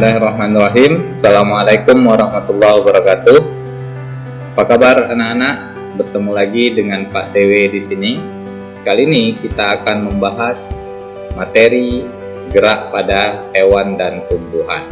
Bismillahirrahmanirrahim. Assalamualaikum warahmatullahi wabarakatuh. Apa kabar anak-anak? Bertemu lagi dengan Pak Dewe di sini. Kali ini kita akan membahas materi gerak pada hewan dan tumbuhan.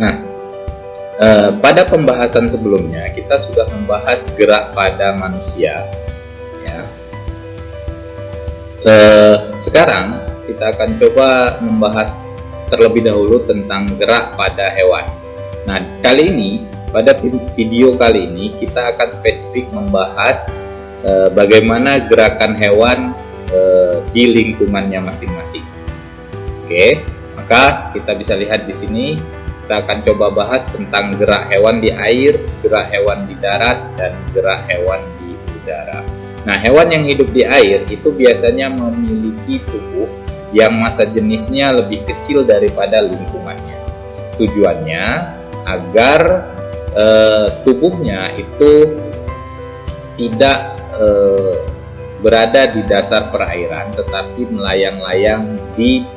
Nah, pada pembahasan sebelumnya kita sudah membahas gerak pada manusia, ya. Sekarang kita akan coba membahas terlebih dahulu tentang gerak pada hewan. Nah, kali ini pada video kali ini kita akan spesifik membahas bagaimana gerakan hewan di lingkungannya masing-masing. Oke, maka kita bisa lihat di sini. Kita akan coba bahas tentang gerak hewan di air, gerak hewan di darat, dan gerak hewan di udara. Nah, hewan yang hidup di air itu biasanya memiliki tubuh yang massa jenisnya lebih kecil daripada lingkungannya. Tujuannya agar tubuhnya itu tidak berada di dasar perairan, tetapi melayang-layang di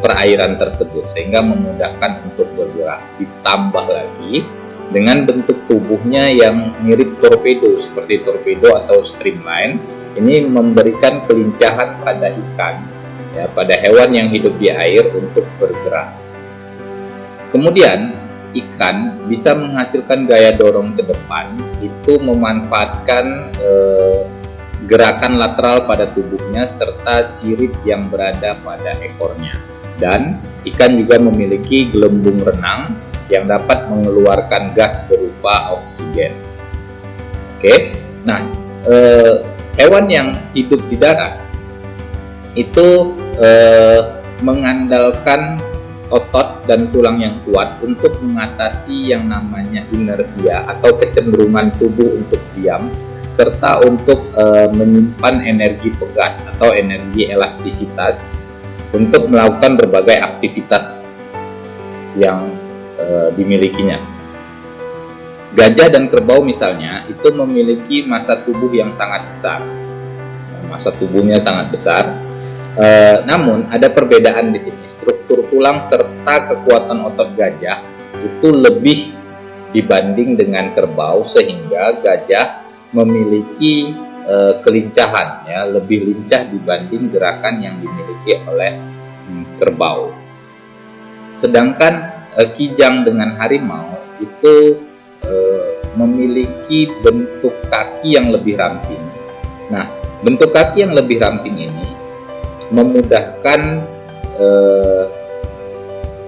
perairan tersebut sehingga memudahkan untuk bergerak. Ditambah lagi dengan bentuk tubuhnya yang mirip torpedo seperti torpedo atau streamline, ini memberikan kelincahan pada ikan, ya, pada hewan yang hidup di air untuk bergerak. Kemudian ikan bisa menghasilkan gaya dorong ke depan, itu memanfaatkan gerakan lateral pada tubuhnya serta sirip yang berada pada ekornya. Dan ikan juga memiliki gelembung renang yang dapat mengeluarkan gas berupa oksigen. Oke, nah hewan yang hidup di darat itu mengandalkan otot dan tulang yang kuat untuk mengatasi yang namanya inersia atau kecenderungan tubuh untuk diam, serta untuk menyimpan energi pegas atau energi elastisitas untuk melakukan berbagai aktivitas yang dimilikinya. Gajah dan kerbau misalnya itu memiliki massa tubuh yang sangat besar. Massa tubuhnya sangat besar. Namun ada perbedaan di sini. Struktur tulang serta kekuatan otot gajah itu lebih dibanding dengan kerbau, sehingga gajah memiliki kelincahan, ya, lebih lincah dibanding gerakan yang dimiliki oleh kerbau. Sedangkan kijang dengan harimau itu memiliki bentuk kaki yang lebih ramping. Nah, bentuk kaki yang lebih ramping ini memudahkan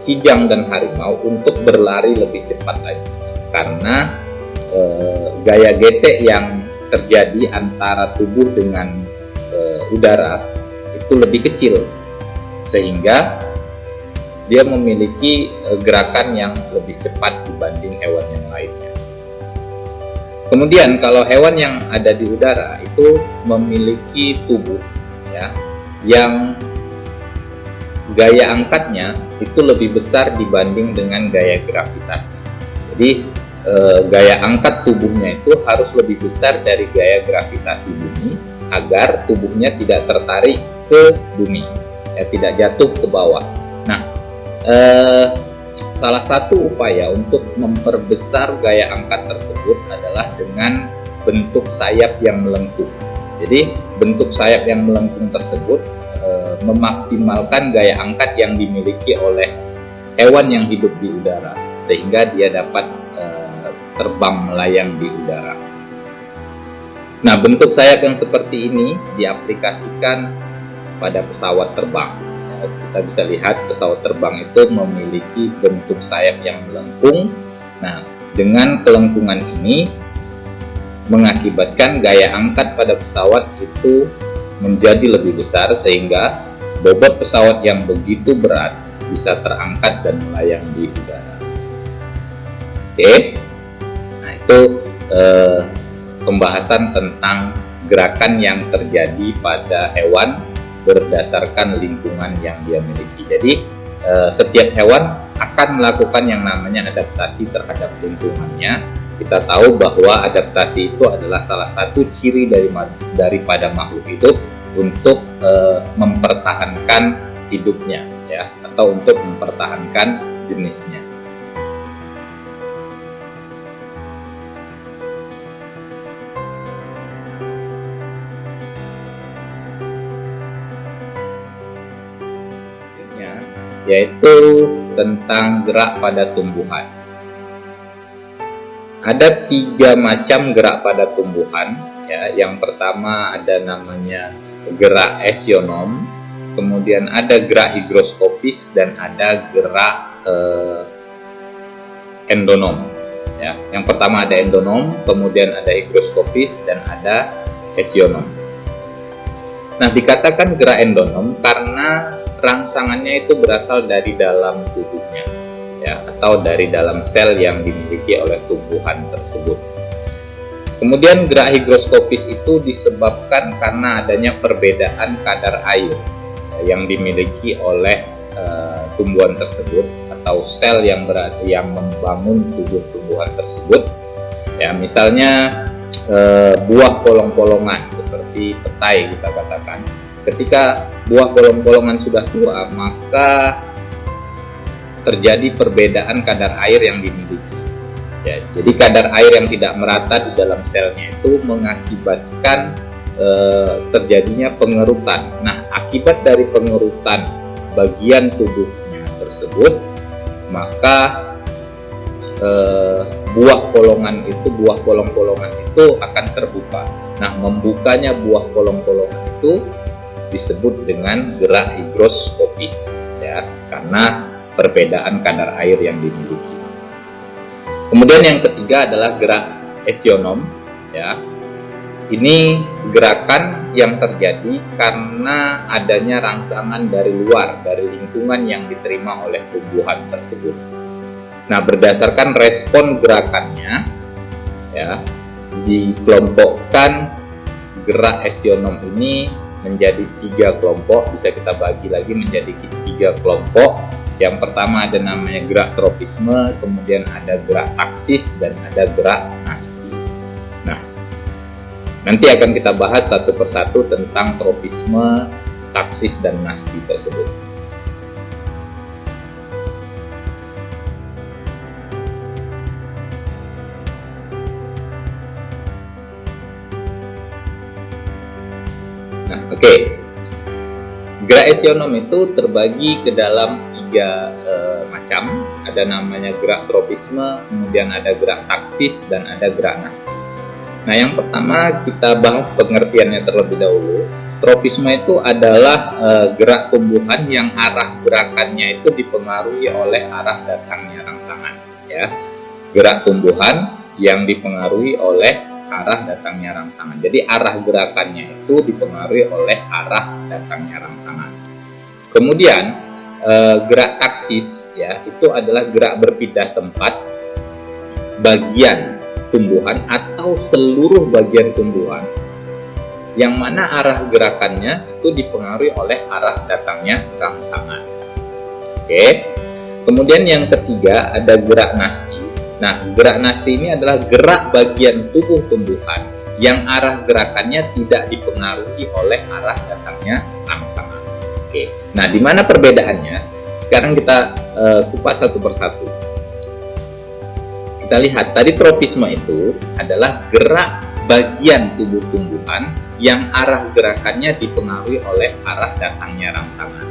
kijang dan harimau untuk berlari lebih cepat lagi, karena gaya gesek yang terjadi antara tubuh dengan udara itu lebih kecil, sehingga dia memiliki gerakan yang lebih cepat dibanding hewan yang lainnya. Kemudian kalau hewan yang ada di udara itu memiliki tubuh, ya, yang gaya angkatnya itu lebih besar dibanding dengan gaya gravitasi. Jadi gaya angkat tubuhnya itu harus lebih besar dari gaya gravitasi bumi agar tubuhnya tidak tertarik ke bumi, ya, tidak jatuh ke bawah. Nah, salah satu upaya untuk memperbesar gaya angkat tersebut adalah dengan bentuk sayap yang melengkung. Jadi bentuk sayap yang melengkung tersebut memaksimalkan gaya angkat yang dimiliki oleh hewan yang hidup di udara, sehingga dia dapat terbang melayang di udara. Nah, bentuk sayap yang seperti ini diaplikasikan pada pesawat terbang. Ya, kita bisa lihat pesawat terbang itu memiliki bentuk sayap yang melengkung. Nah, dengan kelengkungan ini mengakibatkan gaya angkat pada pesawat itu menjadi lebih besar, sehingga bobot pesawat yang begitu berat bisa terangkat dan melayang di udara. Oke. Itu pembahasan tentang gerakan yang terjadi pada hewan berdasarkan lingkungan yang dia miliki. Jadi setiap hewan akan melakukan yang namanya adaptasi terhadap lingkungannya. Kita tahu bahwa adaptasi itu adalah salah satu ciri daripada makhluk hidup untuk mempertahankan hidupnya, ya, atau untuk mempertahankan jenisnya. Yaitu tentang gerak pada tumbuhan. Ada 3 macam gerak pada tumbuhan, ya. Yang pertama ada namanya gerak esionom, kemudian ada gerak higroskopis, dan ada gerak endonom, ya. Yang pertama ada endonom, kemudian ada higroskopis, dan ada esionom. Nah, dikatakan gerak endonom karena rangsangannya itu berasal dari dalam tubuhnya, ya, atau dari dalam sel yang dimiliki oleh tumbuhan tersebut. Kemudian gerak higroskopis itu disebabkan karena adanya perbedaan kadar air yang dimiliki oleh tumbuhan tersebut atau sel yang membangun tubuh tumbuhan tersebut. Ya, misalnya buah polong-polongan seperti petai kita katakan. Ketika buah polong-polongan sudah tua, maka terjadi perbedaan kadar air yang dimiliki. Ya, jadi kadar air yang tidak merata di dalam selnya itu mengakibatkan terjadinya pengerutan. Nah, akibat dari pengerutan bagian tubuhnya tersebut, maka buah polong-polongan itu akan terbuka. Nah, membukanya buah polong-polongan itu disebut dengan gerak higroskopis, ya, karena perbedaan kadar air yang dimiliki. Kemudian yang ketiga adalah gerak esionom, ya. Ini gerakan yang terjadi karena adanya rangsangan dari luar, dari lingkungan yang diterima oleh tumbuhan tersebut. Nah, berdasarkan respon gerakannya, ya, dikelompokkan gerak esionom ini menjadi 3 kelompok. Bisa kita bagi lagi menjadi 3 kelompok. Yang pertama ada namanya gerak tropisme, kemudian ada gerak taksis, dan ada gerak nasti. Nah, nanti akan kita bahas satu persatu tentang tropisme, taksis, dan nasti tersebut. Nah, oke. Gerak esionom itu terbagi ke dalam 3 macam. Ada namanya gerak tropisme, kemudian ada gerak taksis, dan ada gerak nasti. Nah, yang pertama kita bahas pengertiannya terlebih dahulu. Tropisme itu adalah gerak tumbuhan yang arah gerakannya itu dipengaruhi oleh arah datangnya rangsangan, ya. Gerak tumbuhan yang dipengaruhi oleh arah datangnya rangsangan. Jadi arah gerakannya itu dipengaruhi oleh arah datangnya rangsangan. Kemudian gerak taksis, ya, itu adalah gerak berpindah tempat bagian tumbuhan atau seluruh bagian tumbuhan yang mana arah gerakannya itu dipengaruhi oleh arah datangnya rangsangan. Oke. Kemudian yang ketiga ada gerak nasti. Nah, gerak nasti ini adalah gerak bagian tubuh tumbuhan yang arah gerakannya tidak dipengaruhi oleh arah datangnya rangsangan. Oke. Nah, di mana perbedaannya? Sekarang kita kupas satu persatu. Kita lihat tadi tropisme itu adalah gerak bagian tubuh tumbuhan yang arah gerakannya dipengaruhi oleh arah datangnya rangsangan.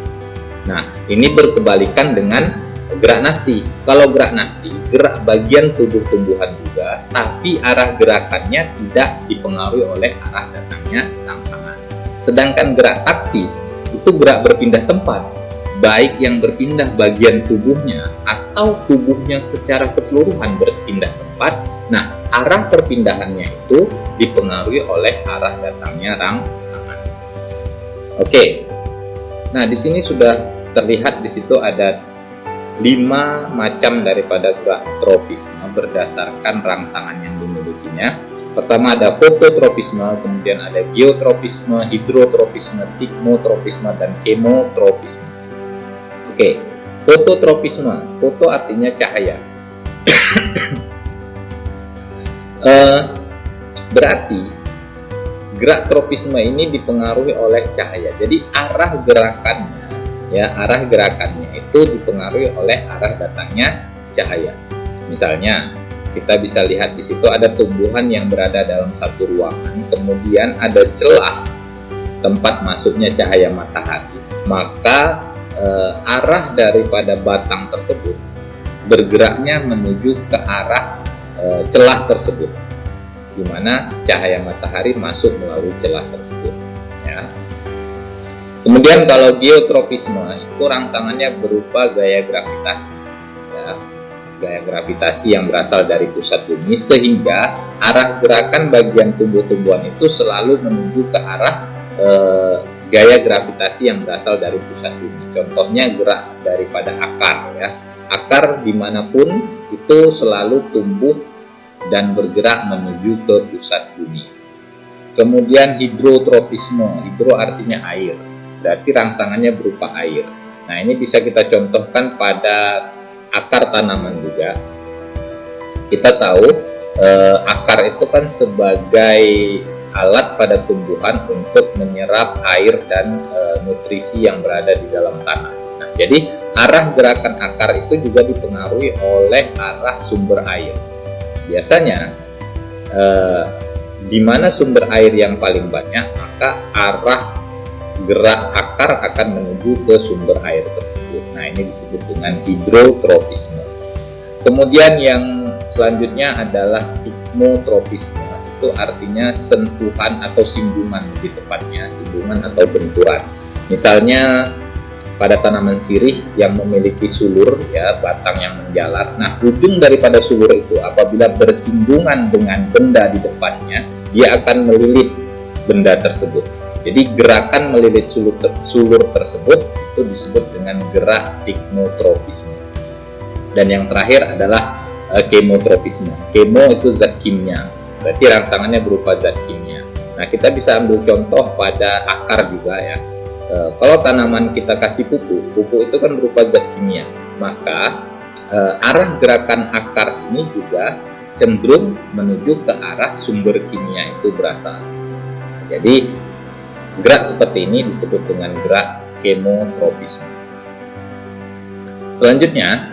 Nah, ini berkebalikan dengan gerak nasti. Kalau gerak nasti, gerak bagian tubuh tumbuhan juga, tapi arah gerakannya tidak dipengaruhi oleh arah datangnya rangsangan. Sedangkan gerak taksis itu gerak berpindah tempat, baik yang berpindah bagian tubuhnya atau tubuhnya secara keseluruhan berpindah tempat. Nah, arah perpindahannya itu dipengaruhi oleh arah datangnya rangsangan. Oke. Nah, di sini sudah terlihat di situ ada 5 macam daripada gerak tropisme berdasarkan rangsangan yang dimilikinya. Pertama ada fototropisme, kemudian ada geotropisme, hidrotropisme, tikmotropisme, dan kemotropisme. Oke, Fototropisme, foto artinya cahaya. Berarti gerak tropisme ini dipengaruhi oleh cahaya. Jadi arah gerakannya itu dipengaruhi oleh arah datangnya cahaya. Misalnya kita bisa lihat di situ ada tumbuhan yang berada dalam satu ruangan, kemudian ada celah tempat masuknya cahaya matahari, maka arah daripada batang tersebut bergeraknya menuju ke arah celah tersebut, di mana cahaya matahari masuk melalui celah tersebut. Ya. Kemudian kalau geotropisme itu rangsangannya berupa gaya gravitasi, ya. Gaya gravitasi yang berasal dari pusat bumi, sehingga arah gerakan bagian tumbuh-tumbuhan itu selalu menuju ke arah gaya gravitasi yang berasal dari pusat bumi. Contohnya gerak daripada akar, ya. Akar dimanapun itu selalu tumbuh dan bergerak menuju ke pusat bumi. Kemudian hidrotropisme, hidro artinya air, berarti rangsangannya berupa air. Nah, ini bisa kita contohkan pada akar tanaman juga. Kita tahu akar itu kan sebagai alat pada tumbuhan untuk menyerap air dan nutrisi yang berada di dalam tanah. Nah, jadi arah gerakan akar itu juga dipengaruhi oleh arah sumber air. Biasanya di mana sumber air yang paling banyak, maka arah gerak akar akan menuju ke sumber air tersebut. Nah, ini disebut dengan hidrotropisme. Kemudian yang selanjutnya adalah hipnotropisme. Itu artinya sentuhan atau singgungan, lebih tepatnya singgungan atau benturan. Misalnya pada tanaman sirih yang memiliki sulur, ya, batang yang menjalar. Nah, ujung daripada sulur itu apabila bersinggungan dengan benda di depannya, dia akan melilit benda tersebut. Jadi gerakan melilit sulur tersebut itu disebut dengan gerak hipnotropisme. Dan yang terakhir adalah kemotropisme. Kemo itu zat kimia, berarti rangsangannya berupa zat kimia. Nah, kita bisa ambil contoh pada akar juga, ya. Kalau tanaman kita kasih pupuk itu kan berupa zat kimia, maka arah gerakan akar ini juga cenderung menuju ke arah sumber kimia itu berasal. Jadi gerak seperti ini disebut dengan gerak kemotropisme. Selanjutnya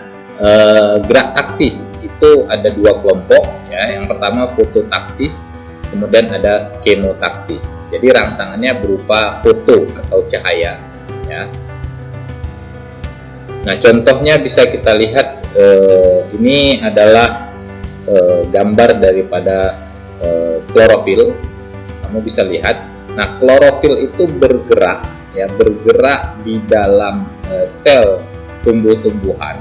gerak taksis itu ada dua kelompok, ya. Yang pertama fototaksis, kemudian ada kemotaksis. Jadi rangsangannya berupa foto atau cahaya, ya. Nah, contohnya bisa kita lihat, ini adalah gambar daripada klorofil. Kamu bisa lihat. Nah, klorofil itu bergerak, ya, bergerak di dalam sel tumbuh-tumbuhan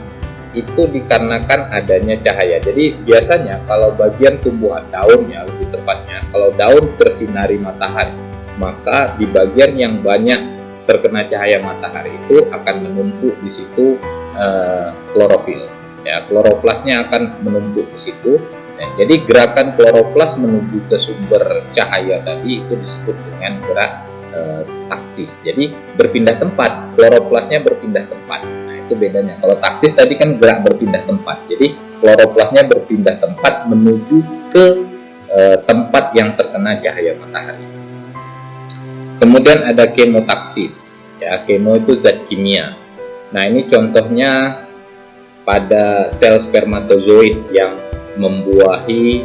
itu dikarenakan adanya cahaya. Jadi biasanya kalau bagian tumbuhan, daunnya lebih tepatnya, kalau daun tersinari matahari, maka di bagian yang banyak terkena cahaya matahari itu akan menumpuk di situ klorofil. Ya, kloroplasnya akan menumpuk di situ. Ya, jadi gerakan kloroplas menuju ke sumber cahaya tadi itu disebut dengan gerak taksis. Jadi berpindah tempat, kloroplasnya berpindah tempat. Nah, itu bedanya. Kalau taksis tadi kan gerak berpindah tempat. Jadi kloroplasnya berpindah tempat menuju ke tempat yang terkena cahaya matahari. Kemudian ada kemotaksis. Ya, kemo itu zat kimia. Nah, ini contohnya pada sel spermatozoid yang membuahi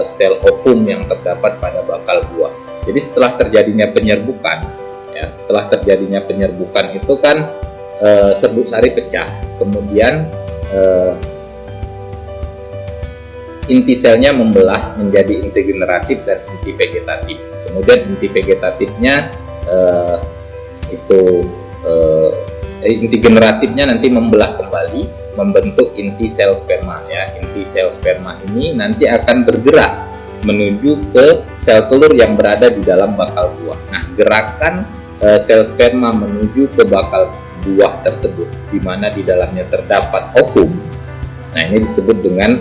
sel ovum yang terdapat pada bakal buah. Jadi setelah terjadinya penyerbukan, ya, setelah terjadinya penyerbukan itu kan serbuk sari pecah, kemudian inti selnya membelah menjadi inti generatif dan inti vegetatif. Kemudian inti vegetatifnya inti generatifnya nanti membelah kembali membentuk inti sel sperma, ya. Inti sel sperma ini nanti akan bergerak menuju ke sel telur yang berada di dalam bakal buah. Nah, gerakan sel sperma menuju ke bakal buah tersebut, di mana di dalamnya terdapat ovum. Nah, ini disebut dengan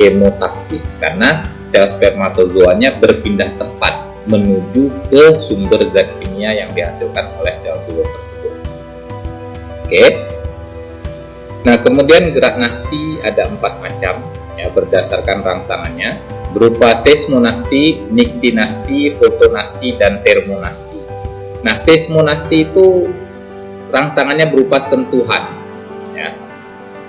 kemotaksis karena sel spermatozoanya berpindah tempat menuju ke sumber zat kimia yang dihasilkan oleh sel telur tersebut. Oke. Nah, kemudian gerak nasti ada 4 macam ya berdasarkan rangsangannya, berupa seismonasti, niktinasti, fotonasti, dan termonasti. Nah, seismonasti itu rangsangannya berupa sentuhan ya.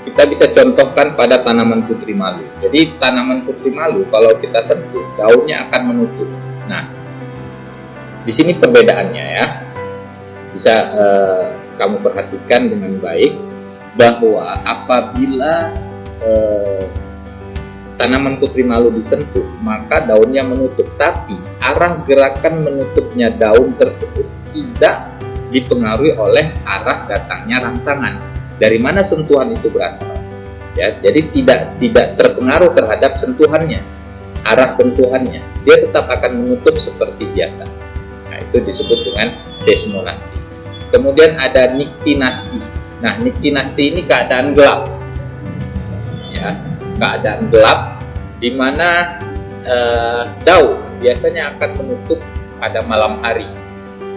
Kita bisa contohkan pada tanaman putri malu. Jadi tanaman putri malu kalau kita sentuh, daunnya akan menutup. Nah, di sini perbedaannya ya. Bisa kamu perhatikan dengan baik bahwa apabila tanaman putri malu disentuh, maka daunnya menutup, tapi arah gerakan menutupnya daun tersebut tidak dipengaruhi oleh arah datangnya rangsangan. Dari mana sentuhan itu berasal? Ya, jadi tidak terpengaruh terhadap sentuhannya, arah sentuhannya, dia tetap akan menutup seperti biasa. Nah, itu disebut dengan seismonasti. Kemudian ada niktinasti. Nah, niktinasti ini keadaan gelap, ya, keadaan gelap di mana daun biasanya akan menutup pada malam hari.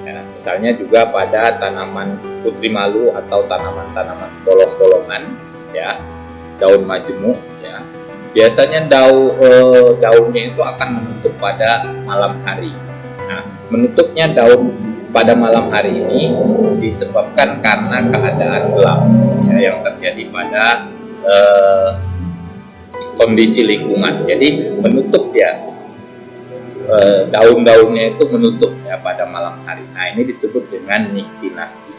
Ya, misalnya juga pada tanaman putri malu atau tanaman-tanaman bolong-bolongan, ya, daun majemuk, ya, biasanya daunnya itu akan menutup pada malam hari. Nah, menutupnya daun pada malam hari ini disebabkan karena keadaan gelap ya, yang terjadi pada kondisi lingkungan. Jadi menutup ya, daun-daunnya itu menutup ya pada malam hari. Nah, ini disebut dengan niktinasti.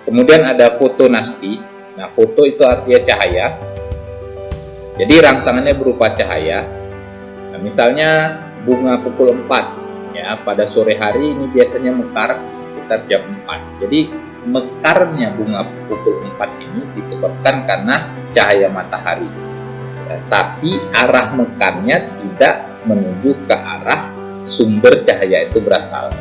Kemudian ada fotonasti. Nah, foto itu artinya cahaya. Jadi rangsangannya berupa cahaya. Nah, misalnya bunga pukul 4 ya, pada sore hari ini biasanya mekar sekitar jam 4. Jadi mekarnya bunga pukul 4 ini disebabkan karena cahaya matahari ya, tapi arah mekarnya tidak menuju ke arah sumber cahaya itu berasal.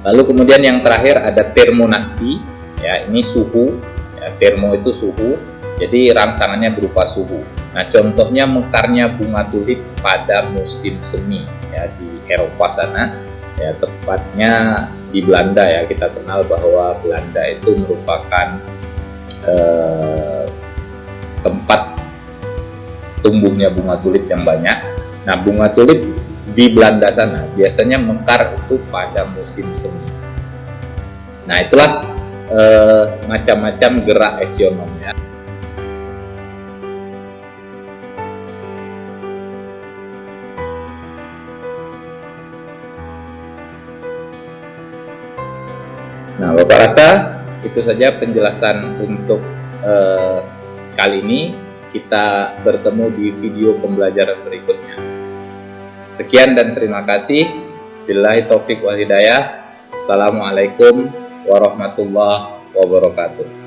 Lalu kemudian yang terakhir ada termonasti ya, ini suhu ya, termo itu suhu, jadi rangsangannya berupa suhu. Nah, contohnya mekarnya bunga tulip pada musim semi ya di Eropa sana ya, tepatnya di Belanda ya. Kita kenal bahwa Belanda itu merupakan tempat tumbuhnya bunga tulip yang banyak. Nah, bunga tulip di Belanda sana biasanya mekar itu pada musim semi. Nah, itulah macam-macam gerak eksionom ya. Nah, Bapak rasa itu saja penjelasan untuk kali ini. Kita bertemu di video pembelajaran berikutnya. Sekian dan terima kasih. Billahi taufik wal hidayah. Assalamualaikum warahmatullahi wabarakatuh.